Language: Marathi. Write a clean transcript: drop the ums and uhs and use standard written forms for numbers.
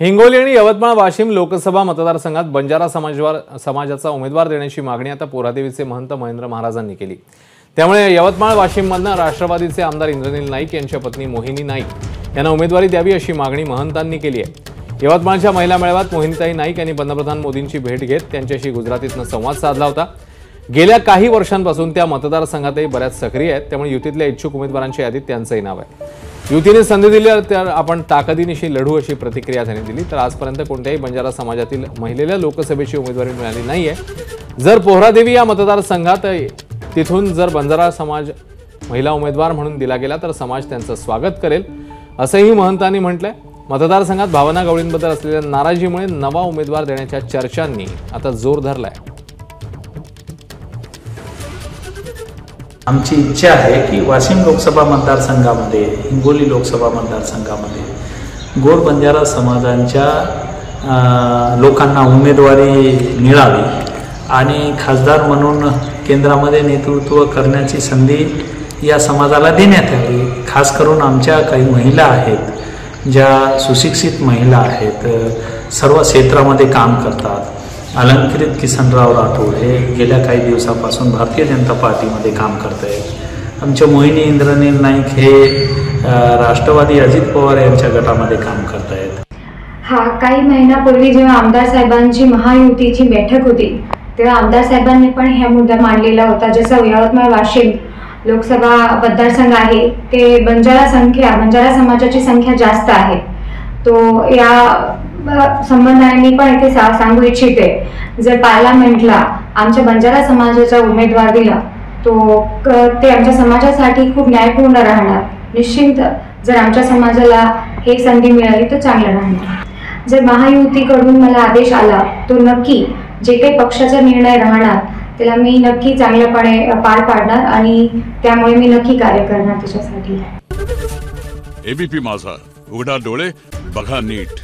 हिंगोली आणि यवतमाळ वाशिम लोकसभा मतदारसंघात बंजारा समाजाचा उमेदवार देण्याची मागणी आता पोहरादेवीचे महंत महेंद्र महाराजांनी केली। त्यामुळे यवतमाळ वाशिममधून राष्ट्रवादीचे आमदार इंद्रनील नाईक यांच्या पत्नी मोहिनी नाईक यांना उमेदवारी द्यावी अशी मागणी महंतांनी केली आहे। यवतमाळच्या महिला मेळाव्यात मोहिनीताई नाईक यांनी पंतप्रधान मोदींची भेट घेत त्यांच्याशी गुजरातीतून संवाद साधला होता। गेल्या काही वर्षांपासून त्या मतदारसंघातही बऱ्याच सक्रिय आहेत, त्यामुळे युतीतल्या इच्छुक उमेदवारांच्या यादीत त्यांचंही नाव आहे। युतीने संधी दिली तर आपण ताकदीनिशी लढू अशी प्रतिक्रिया त्यांनी दिली। तर आजपर्यंत कोणत्याही बंजारा समाजातील महिलेला लोकसभेची उमेदवारी मिळाली नाहीये। जर पोहरादेवी या मतदारसंघात तिथून जर बंजारा समाज महिला उमेदवार म्हणून दिला गेला तर समाज त्यांचं स्वागत करेल असंही महंतांनी म्हटलंय। मतदारसंघात भावना गवळींबद्दल असलेल्या नाराजीमुळे नवा उमेदवार देण्याच्या चर्चांनी आता जोर धरलाय। आमची इच्छा आहे की वाशिम लोकसभा मतदारसंघामध्ये, हिंगोली लोकसभा मतदारसंघामध्ये गोर बंजारा समाजांच्या लोकांना उमेदवारी मिळावी आणि खासदार म्हणून केंद्रामध्ये नेतृत्व करण्याची संधी या समाजाला देण्यात यावी। खास करून आमच्या काही महिला आहेत, ज्या सुशिक्षित महिला आहेत, सर्व क्षेत्रामध्ये काम करतात। अलंकृत किसनराव राठोड हे गेल्या काही दिवसापासून भारतीय जनता पार्टीमध्ये काम करत आहेत। आमच्या मोहिनी इंद्रनील नाईक हे राष्ट्रवादी अजित पवार यांच्या गटामध्ये काम करत आहेत। काही महिन्यापूर्वी जेव्हा आमदार साहेबांची महायुतीची बैठक होती तेव्हा आमदार साहेबांनी पण हा मुद्दा मांडलेला होता। जसं यवतमाळ वाशिम लोकसभा मतदारसंघ आहे ते बंजारा समाजाची संख्या जास्त आहे। तो या संबंधाने मी पण इथे सांगू इच्छिते, जर पार्लमेंटला आमच्या बंजारा समाजाचा उमेदवार दिला तो ते आमच्या समाजासाठी खूप न्यायपूर्ण राहणार। निश्चित जर आमच्या समाजाला हे संधी मिळाली तर चांगलं राहणार। जर महायुतीकडून मला आदेश आला तो नक्की जे काही पक्षाचा निर्णय राहणार त्याला मी नक्की चांगल्यापणे पार पाडणार आणि त्यामुळे मी नक्की कार्य करणार त्याच्यासाठी। एबीपी माझा, उघडा डोळे बघा नीट।